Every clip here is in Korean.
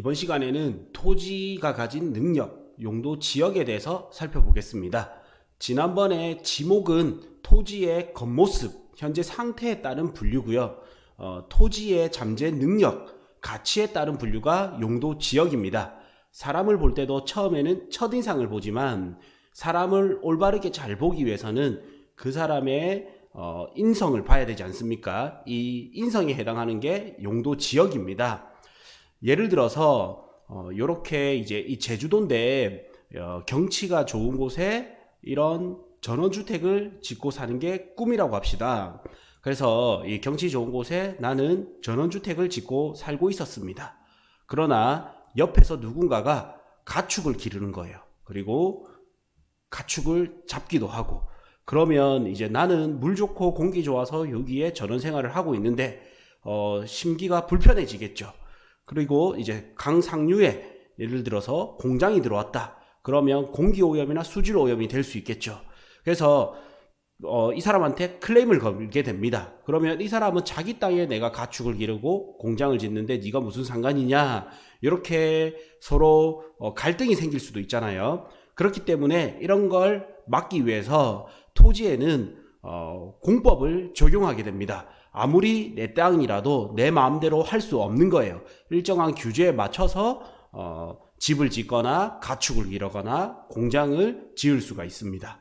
이번 시간에는 토지가 가진 능력, 용도 지역에 대해서 살펴보겠습니다. 지난번에 지목은 토지의 겉모습, 현재 상태에 따른 분류고요. 토지의 잠재 능력, 가치에 따른 분류가 용도 지역입니다. 사람을 볼 때도 처음에는 첫인상을 보지만 사람을 올바르게 잘 보기 위해서는 그 사람의 인성을 봐야 되지 않습니까? 이 인성에 해당하는 게 용도 지역입니다. 예를 들어서 요렇게 이제 이 제주도인데 경치가 좋은 곳에 이런 전원주택을 짓고 사는 게 꿈이라고 합시다. 그래서 이 경치 좋은 곳에 나는 전원주택을 짓고 살고 있었습니다. 그러나 옆에서 누군가가 가축을 기르는 거예요. 그리고 가축을 잡기도 하고, 그러면 이제 나는 물 좋고 공기 좋아서 여기에 전원 생활을 하고 있는데 심기가 불편해지겠죠. 그리고 이제 강 상류에 예를 들어서 공장이 들어왔다. 그러면 공기오염이나 수질오염이 될 수 있겠죠. 그래서 이 사람한테 클레임을 걸게 됩니다. 그러면 이 사람은 자기 땅에 내가 가축을 기르고 공장을 짓는데 네가 무슨 상관이냐, 이렇게 서로 갈등이 생길 수도 있잖아요. 그렇기 때문에 이런 걸 막기 위해서 토지에는 공법을 적용하게 됩니다. 아무리 내 땅이라도 내 마음대로 할 수 없는 거예요. 일정한 규제에 맞춰서 집을 짓거나 가축을 기르거나 공장을 지을 수가 있습니다.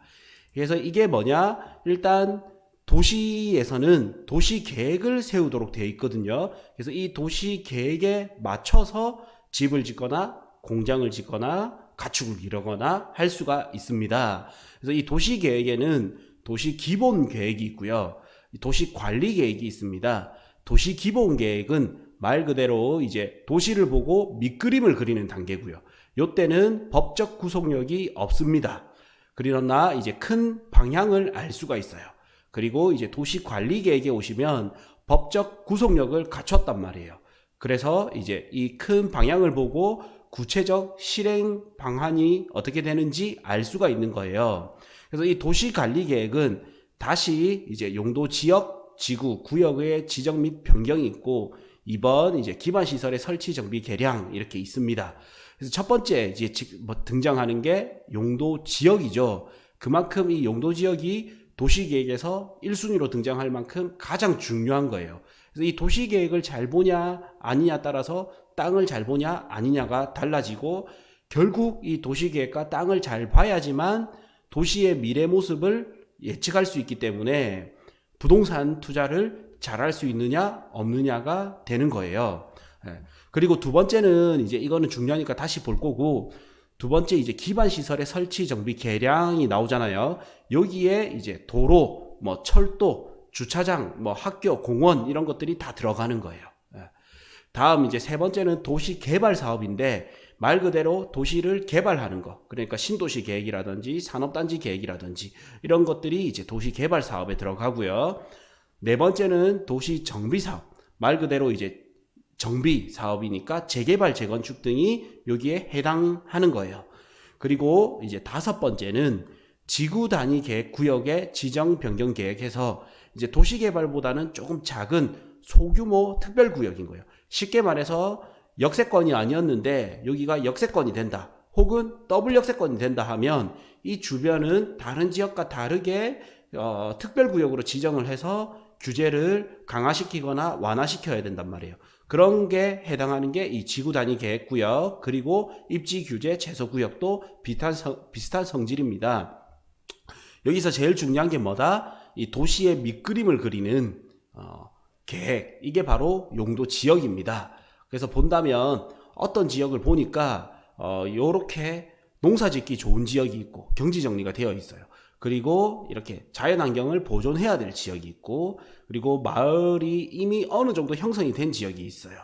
그래서 이게 뭐냐, 일단 도시에서는 도시 계획을 세우도록 되어 있거든요. 그래서 이 도시 계획에 맞춰서 집을 짓거나 공장을 짓거나 가축을 기르거나 할 수가 있습니다. 그래서 이 도시 계획에는 도시 기본 계획이 있고요. 도시 관리 계획이 있습니다. 도시 기본 계획은 말 그대로 이제 도시를 보고 밑그림을 그리는 단계고요. 요때는 법적 구속력이 없습니다. 그러나 이제 큰 방향을 알 수가 있어요. 그리고 이제 도시 관리 계획에 오시면 법적 구속력을 갖췄단 말이에요. 그래서 이제 이 큰 방향을 보고 구체적 실행 방안이 어떻게 되는지 알 수가 있는 거예요. 그래서 이 도시 관리 계획은 다시 이제 용도 지역, 지구, 구역의 지정 및 변경이 있고, 2번 이제 기반 시설의 설치, 정비, 개량 이렇게 있습니다. 그래서 첫 번째 이제 등장하는 게 용도 지역이죠. 그만큼 이 용도 지역이 도시 계획에서 1순위로 등장할 만큼 가장 중요한 거예요. 그래서 이 도시 계획을 잘 보냐 아니냐 따라서 땅을 잘 보냐 아니냐가 달라지고, 결국 이 도시 계획과 땅을 잘 봐야지만 도시의 미래 모습을 예측할 수 있기 때문에 부동산 투자를 잘할 수 있느냐 없느냐가 되는 거예요. 그리고 두 번째는 이제 이거는 중요하니까 다시 볼 거고, 두 번째 이제 기반 시설의 설치, 정비, 개량이 나오잖아요. 여기에 이제 도로, 뭐 철도, 주차장, 뭐 학교, 공원 이런 것들이 다 들어가는 거예요. 다음 이제 세 번째는 도시 개발 사업인데, 말 그대로 도시를 개발하는 거, 그러니까 신도시 계획이라든지 산업단지 계획이라든지 이런 것들이 이제 도시 개발 사업에 들어가고요. 네 번째는 도시 정비 사업, 말 그대로 이제 정비 사업이니까 재개발, 재건축 등이 여기에 해당하는 거예요. 그리고 이제 다섯 번째는 지구 단위 계획 구역의 지정 변경 계획해서 이제 도시 개발보다는 조금 작은 소규모 특별 구역인 거예요. 쉽게 말해서 역세권이 아니었는데 여기가 역세권이 된다, 혹은 더블 역세권이 된다 하면 이 주변은 다른 지역과 다르게 특별구역으로 지정을 해서 규제를 강화시키거나 완화시켜야 된단 말이에요. 그런 게 해당하는 게 이 지구단위 계획구역, 그리고 입지규제 제소구역도 비슷한 성질입니다. 여기서 제일 중요한 게 뭐다? 이 도시의 밑그림을 그리는 계획, 이게 바로 용도 지역입니다. 그래서 본다면 어떤 지역을 보니까 요렇게 농사짓기 좋은 지역이 있고 경지정리가 되어 있어요. 그리고 이렇게 자연환경을 보존해야 될 지역이 있고, 그리고 마을이 이미 어느 정도 형성이 된 지역이 있어요.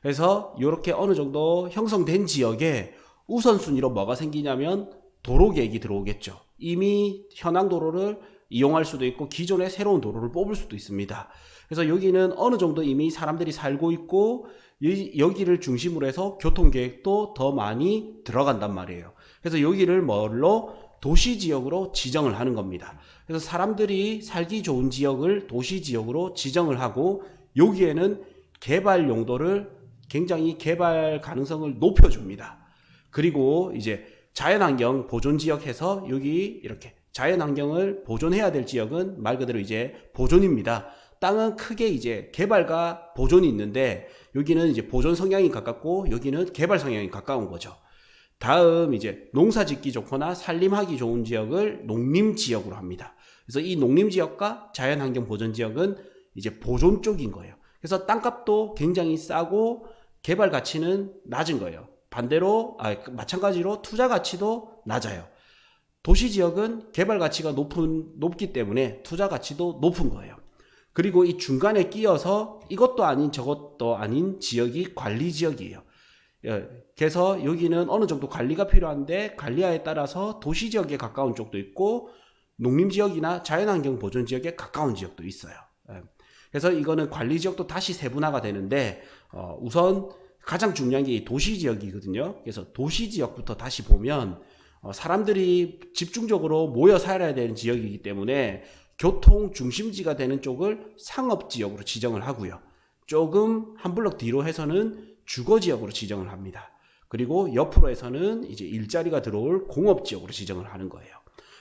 그래서 이렇게 어느 정도 형성된 지역에 우선순위로 뭐가 생기냐면 도로 계획이 들어오겠죠. 이미 현황 도로를 이용할 수도 있고 기존의 새로운 도로를 뽑을 수도 있습니다. 그래서 여기는 어느 정도 이미 사람들이 살고 있고 여기를 중심으로 해서 교통계획도 더 많이 들어간단 말이에요. 그래서 여기를 뭘로? 도시지역으로 지정을 하는 겁니다. 그래서 사람들이 살기 좋은 지역을 도시지역으로 지정을 하고, 여기에는 개발 용도를 굉장히 개발 가능성을 높여줍니다. 그리고 이제 자연환경 보존지역해서 여기 이렇게 자연환경을 보존해야 될 지역은 말 그대로 이제 보존입니다. 땅은 크게 이제 개발과 보존이 있는데 여기는 이제 보존 성향이 가깝고 여기는 개발 성향이 가까운 거죠. 다음 이제 농사 짓기 좋거나 산림하기 좋은 지역을 농림지역으로 합니다. 그래서 이 농림지역과 자연환경 보존지역은 이제 보존 쪽인 거예요. 그래서 땅값도 굉장히 싸고 개발 가치는 낮은 거예요. 반대로 마찬가지로 투자 가치도 낮아요. 도시지역은 개발 가치가 높기 때문에 투자 가치도 높은 거예요. 그리고 이 중간에 끼어서 이것도 아닌 저것도 아닌 지역이 관리지역이에요. 그래서 여기는 어느 정도 관리가 필요한데 관리하에 따라서 도시지역에 가까운 쪽도 있고 농림지역이나 자연환경 보존지역에 가까운 지역도 있어요. 그래서 이거는 관리지역도 다시 세분화가 되는데 우선 가장 중요한 게 이 도시지역이거든요. 그래서 도시지역부터 다시 보면 사람들이 집중적으로 모여 살아야 되는 지역이기 때문에 교통 중심지가 되는 쪽을 상업지역으로 지정을 하고요. 조금 한 블럭 뒤로 해서는 주거지역으로 지정을 합니다. 그리고 옆으로 해서는 이제 일자리가 들어올 공업지역으로 지정을 하는 거예요.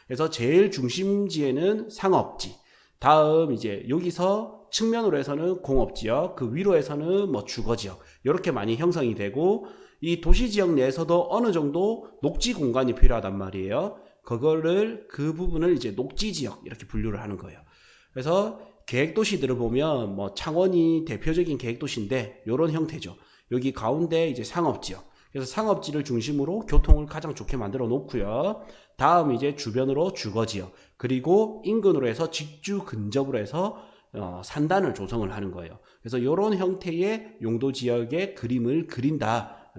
그래서 제일 중심지에는 상업지, 다음 이제 여기서 측면으로 해서는 공업지역, 그 위로 해서는 뭐 주거지역 이렇게 많이 형성이 되고 이 도시지역 내에서도 어느 정도 녹지 공간이 필요하단 말이에요. 그 부분을 이제 녹지지역 이렇게 분류를 하는 거예요. 그래서 계획도시들을 보면 뭐 창원이 대표적인 계획도시인데 이런 형태죠. 여기 가운데 이제 상업지역. 그래서 상업지를 중심으로 교통을 가장 좋게 만들어 놓고요. 다음 이제 주변으로 주거지역. 그리고 인근으로 해서 직주 근접으로 해서 산단을 조성을 하는 거예요. 그래서 이런 형태의 용도지역의 그림을 그린다.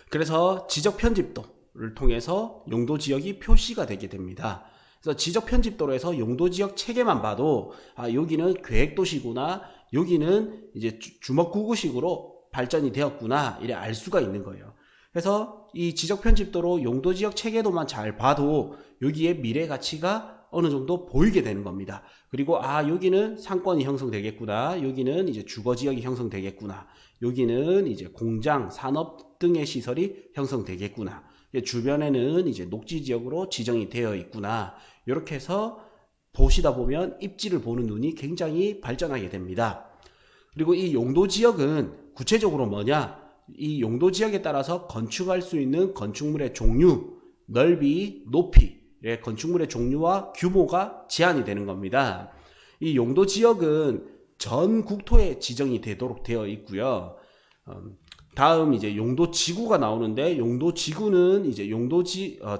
그래서 지적 편집도를 통해서 용도지역이 표시가 되게 됩니다. 그래서 지적 편집도로 해서 용도지역 체계만 봐도 여기는 계획도시구나, 여기는 이제 주먹구구식으로 발전이 되었구나 이래 알 수가 있는 거예요. 그래서 이 지적 편집도로 용도지역 체계도만 잘 봐도 여기에 미래 가치가 어느 정도 보이게 되는 겁니다. 그리고 여기는 상권이 형성되겠구나, 여기는 이제 주거지역이 형성되겠구나, 여기는 이제 공장, 산업 등의 시설이 형성되겠구나, 주변에는 이제 녹지지역으로 지정이 되어 있구나, 이렇게 해서 보시다 보면 입지를 보는 눈이 굉장히 발전하게 됩니다. 그리고 이 용도지역은 구체적으로 뭐냐, 이 용도지역에 따라서 건축할 수 있는 건축물의 종류, 넓이, 높이, 건축물의 종류와 규모가 제한이 되는 겁니다. 이 용도지역은 전 국토에 지정이 되도록 되어 있고요. 다음 이제 용도지구가 나오는데, 용도지구는 이제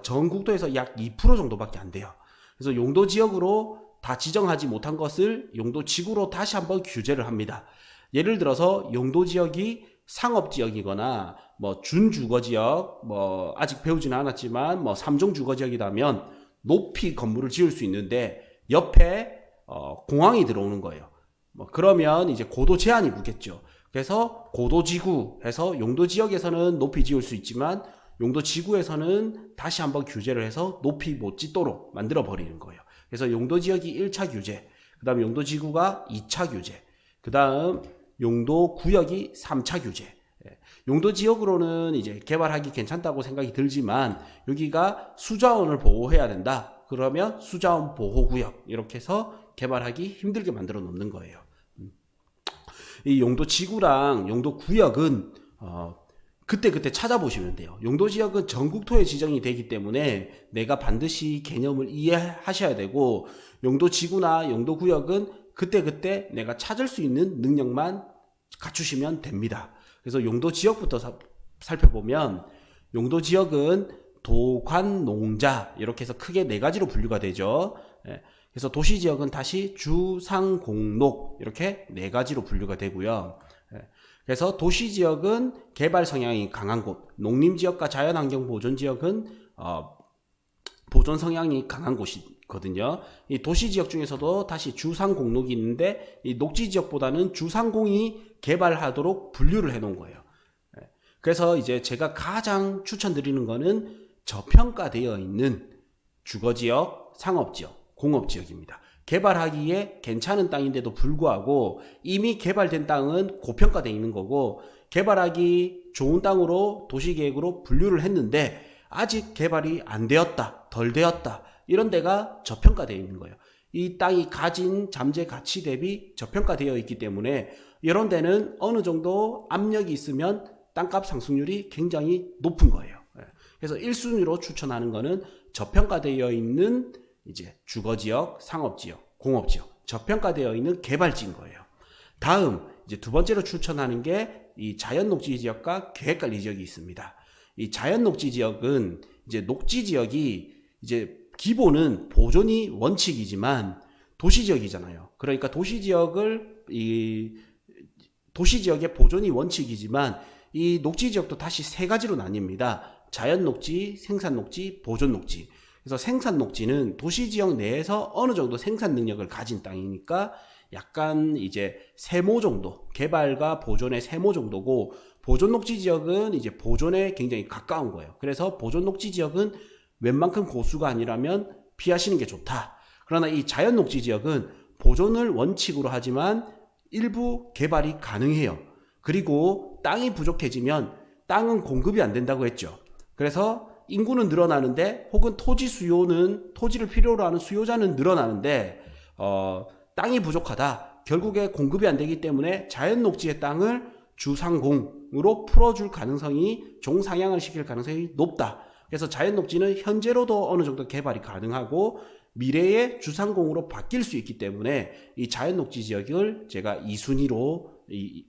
전 국토에서 약 2% 정도밖에 안 돼요. 그래서 용도지역으로 다 지정하지 못한 것을 용도지구로 다시 한번 규제를 합니다. 예를 들어서 용도지역이 상업지역이거나 뭐 준주거지역, 뭐 아직 배우지는 않았지만 뭐 3종 주거지역이라면 높이 건물을 지을 수 있는데 옆에 공항이 들어오는 거예요. 그러면 이제 고도 제한이 붙겠죠. 그래서 고도지구 해서 용도지역에서는 높이 지을 수 있지만 용도지구에서는 다시 한번 규제를 해서 높이 못 짓도록 만들어 버리는 거예요. 그래서 용도지역이 1차 규제, 그 다음 용도지구가 2차 규제, 그 다음 용도구역이 3차 규제. 용도지역으로는 이제 개발하기 괜찮다고 생각이 들지만 여기가 수자원을 보호해야 된다. 그러면 수자원 보호구역 이렇게 해서 개발하기 힘들게 만들어 놓는 거예요. 이 용도지구랑 용도구역은 그때 찾아보시면 돼요. 용도지역은 전국토에 지정이 되기 때문에 내가 반드시 개념을 이해하셔야 되고, 용도지구나 용도구역은 그때 내가 찾을 수 있는 능력만 갖추시면 됩니다. 그래서 용도지역부터 살펴보면 용도지역은 도관, 농자 이렇게 해서 크게 4가지로 분류가 되죠. 그래서 도시지역은 다시 주상공록 이렇게 4가지로 분류가 되고요. 그래서 도시지역은 개발 성향이 강한 곳, 농림지역과 자연환경 보존지역은 보존 성향이 강한 곳이거든요. 이 도시지역 중에서도 다시 주상공록이 있는데 이 녹지지역보다는 주상공이 개발하도록 분류를 해놓은 거예요. 그래서 이제 제가 가장 추천드리는 거는 저평가되어 있는 주거지역, 상업지역, 공업지역입니다. 개발하기에 괜찮은 땅인데도 불구하고 이미 개발된 땅은 고평가되어 있는 거고, 개발하기 좋은 땅으로 도시계획으로 분류를 했는데 아직 개발이 안 되었다, 덜 되었다, 이런 데가 저평가되어 있는 거예요. 이 땅이 가진 잠재 가치 대비 저평가되어 있기 때문에 이런 데는 어느 정도 압력이 있으면 땅값 상승률이 굉장히 높은 거예요. 그래서 1순위로 추천하는 거는 저평가되어 있는 이제 주거지역, 상업지역, 공업지역, 저평가되어 있는 개발지인 거예요. 다음 이제 두 번째로 추천하는 게 이 자연녹지 지역과 계획관리 지역이 있습니다. 이 자연녹지 지역은 이제 녹지 지역이 이제 기본은 보존이 원칙이지만 도시지역이잖아요. 그러니까 도시지역의 보존이 원칙이지만 이 녹지지역도 다시 세 가지로 나뉩니다. 자연녹지, 생산녹지, 보존녹지. 그래서 생산녹지는 도시지역 내에서 어느 정도 생산 능력을 가진 땅이니까 약간 이제 세모 정도, 개발과 보존의 세모 정도고, 보존녹지 지역은 이제 보존에 굉장히 가까운 거예요. 그래서 보존녹지 지역은 웬만큼 고수가 아니라면 피하시는 게 좋다. 그러나 이 자연녹지 지역은 보존을 원칙으로 하지만 일부 개발이 가능해요. 그리고 땅이 부족해지면 땅은 공급이 안 된다고 했죠. 그래서 인구는 늘어나는데 혹은 토지를 필요로 하는 수요자는 늘어나는데 땅이 부족하다. 결국에 공급이 안 되기 때문에 자연녹지의 땅을 주상공으로 풀어줄 가능성이, 종상향을 시킬 가능성이 높다. 그래서 자연녹지는 현재로도 어느 정도 개발이 가능하고 미래의 주상공으로 바뀔 수 있기 때문에 이 자연녹지 지역을 제가 2순위로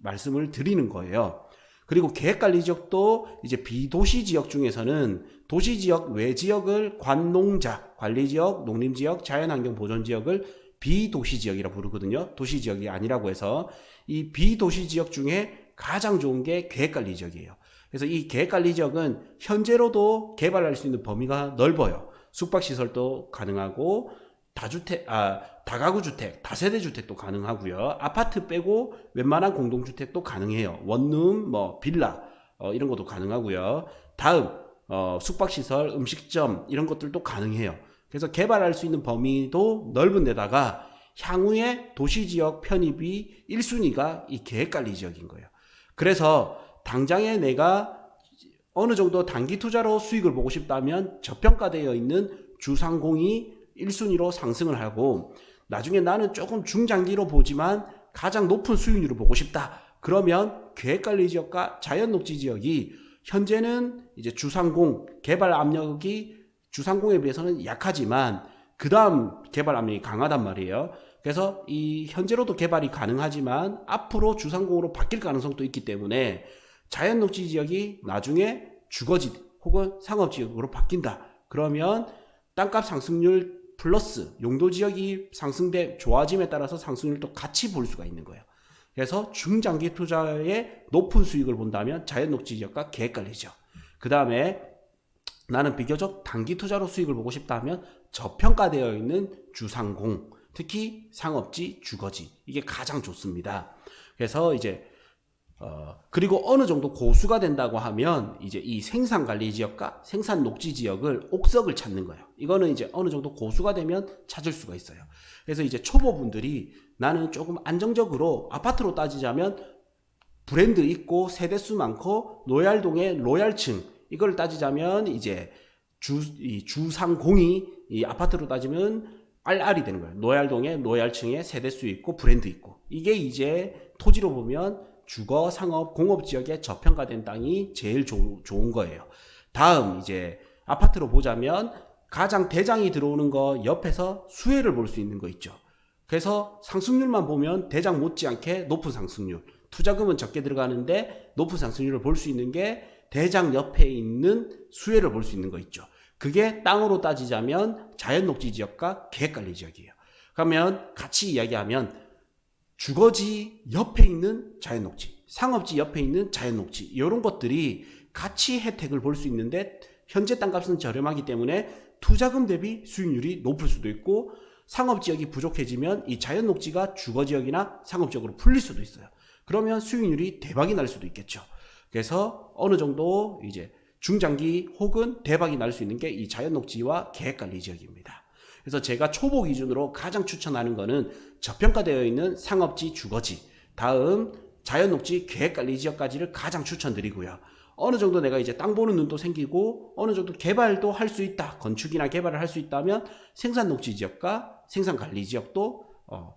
말씀을 드리는 거예요. 그리고 계획관리지역도 이제 비도시 지역 중에서는 도시지역 외지역을 관농자, 관리지역, 농림지역, 자연환경보존지역을 비도시지역이라고 부르거든요. 도시지역이 아니라고 해서 이 비도시지역 중에 가장 좋은 게 계획관리지역이에요. 그래서 이 계획관리지역은 현재로도 개발할 수 있는 범위가 넓어요. 숙박시설도 가능하고 다가구주택, 다세대주택도 가능하고요. 아파트 빼고 웬만한 공동주택도 가능해요. 원룸, 빌라 이런 것도 가능하고요. 다음 숙박시설, 음식점 이런 것들도 가능해요. 그래서 개발할 수 있는 범위도 넓은 데다가 향후에 도시지역 편입이 1순위가 이 계획관리지역인 거예요. 그래서 당장에 내가 어느 정도 단기 투자로 수익을 보고 싶다면 저평가되어 있는 주상공이 1순위로 상승을 하고, 나중에 나는 조금 중장기로 보지만 가장 높은 수익률을 보고 싶다. 그러면 계획관리지역과 자연녹지 지역이 현재는 이제 주상공 개발 압력이 주상공에 비해서는 약하지만 그 다음 개발 압력이 강하단 말이에요. 그래서 이 현재로도 개발이 가능하지만 앞으로 주상공으로 바뀔 가능성도 있기 때문에 자연녹지 지역이 나중에 주거지 혹은 상업지역으로 바뀐다. 그러면 땅값 상승률 플러스 용도지역이 좋아짐에 따라서 상승률도 같이 볼 수가 있는 거예요. 그래서 중장기 투자에 높은 수익을 본다면 자연녹지 지역과 계획관리지역. 그 다음에 나는 비교적 단기 투자로 수익을 보고 싶다면 저평가되어 있는 주상공, 특히 상업지, 주거지, 이게 가장 좋습니다. 그래서 이제 그리고 어느 정도 고수가 된다고 하면 이제 이 생산관리 지역과 생산녹지 지역을 옥석을 찾는 거예요. 이거는 이제 어느 정도 고수가 되면 찾을 수가 있어요. 그래서 이제 초보분들이 나는 조금 안정적으로 아파트로 따지자면 브랜드 있고 세대수 많고 로얄동의 로얄층, 이걸 따지자면 이제 주상공이 이 아파트로 따지면 RR이 되는 거예요. 로얄동의 로얄층에 세대수 있고 브랜드 있고, 이게 이제 토지로 보면 주거, 상업, 공업 지역에 저평가된 땅이 제일 좋은 거예요. 다음 이제 아파트로 보자면 가장 대장이 들어오는 거 옆에서 수혜를 볼 수 있는 거 있죠. 그래서 상승률만 보면 대장 못지않게 높은 상승률, 투자금은 적게 들어가는데 높은 상승률을 볼 수 있는 게 대장 옆에 있는 수혜를 볼 수 있는 거 있죠. 그게 땅으로 따지자면 자연녹지 지역과 계획관리 지역이에요. 그러면 같이 이야기하면 주거지 옆에 있는 자연녹지, 상업지 옆에 있는 자연녹지, 이런 것들이 같이 혜택을 볼 수 있는데 현재 땅값은 저렴하기 때문에 투자금 대비 수익률이 높을 수도 있고, 상업지역이 부족해지면 이 자연녹지가 주거지역이나 상업지역으로 풀릴 수도 있어요. 그러면 수익률이 대박이 날 수도 있겠죠. 그래서 어느 정도 이제 중장기 혹은 대박이 날 수 있는 게 이 자연녹지와 계획관리 지역입니다. 그래서 제가 초보 기준으로 가장 추천하는 거는 저평가되어 있는 상업지, 주거지, 다음 자연녹지, 계획관리지역까지를 가장 추천드리고요. 어느 정도 내가 이제 땅 보는 눈도 생기고 어느 정도 개발도 할 수 있다, 건축이나 개발을 할 수 있다면 생산녹지지역과 생산관리지역도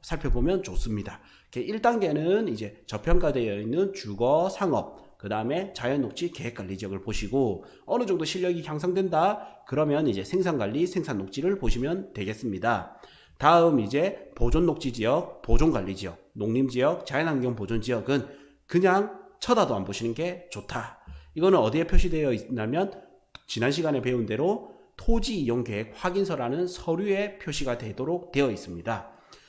살펴보면 좋습니다. 1단계는 이제 저평가되어 있는 주거, 상업, 그 다음에 자연녹지, 계획관리지역을 보시고 어느 정도 실력이 향상된다 그러면 이제 생산관리, 생산녹지를 보시면 되겠습니다. 다음 이제 보존녹지지역, 보존관리지역, 농림지역, 자연환경보존지역은 그냥 쳐다도 안 보시는 게 좋다. 이거는 어디에 표시되어 있냐면 지난 시간에 배운 대로 토지이용계획 확인서라는 서류에 표시가 되도록 되어 있습니다.